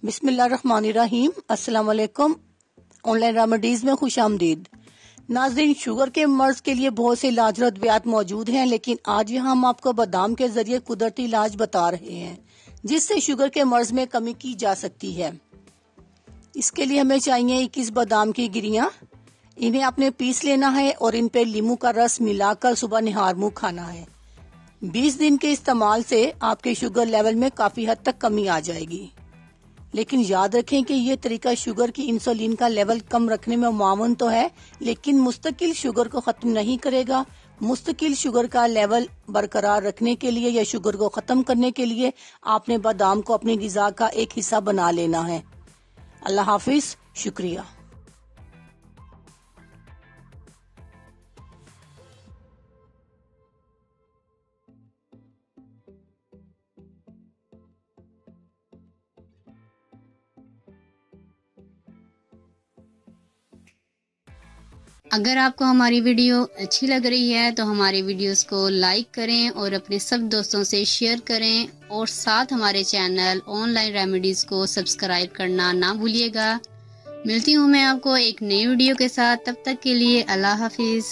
बिस्मिल्लाहिर्रहमानिर्रहीम। अस्सलाम वालेकुम। ऑनलाइन रेमेडीज में खुश आमदीद। नाज़रीन, शुगर के मर्ज के लिए बहुत से इलाज और अद्वियात मौजूद हैं, लेकिन आज यहाँ हम आपको बादाम के जरिए कुदरती इलाज बता रहे हैं जिससे शुगर के मर्ज में कमी की जा सकती है। इसके लिए हमें चाहिए 21 बादाम की गिरियां। इन्हें आपने पीस लेना है और इन पे लीमू का रस मिलाकर सुबह निहार मुंह खाना है। 20 दिन के इस्तेमाल से आपके शुगर लेवल में काफी हद तक कमी आ जाएगी। लेकिन याद रखें कि ये तरीका शुगर की इंसुलिन का लेवल कम रखने में मुआवन तो है, लेकिन मुस्तकिल शुगर को खत्म नहीं करेगा। मुस्तकिल शुगर का लेवल बरकरार रखने के लिए या शुगर को खत्म करने के लिए आपने बादाम को अपनी गिजा का एक हिस्सा बना लेना है। अल्लाह हाफिज, शुक्रिया। अगर आपको हमारी वीडियो अच्छी लग रही है तो हमारे वीडियोस को लाइक करें और अपने सब दोस्तों से शेयर करें और साथ हमारे चैनल ऑनलाइन रेमेडीज को सब्सक्राइब करना ना भूलिएगा। मिलती हूँ मैं आपको एक नई वीडियो के साथ, तब तक के लिए अल्लाह हाफिज।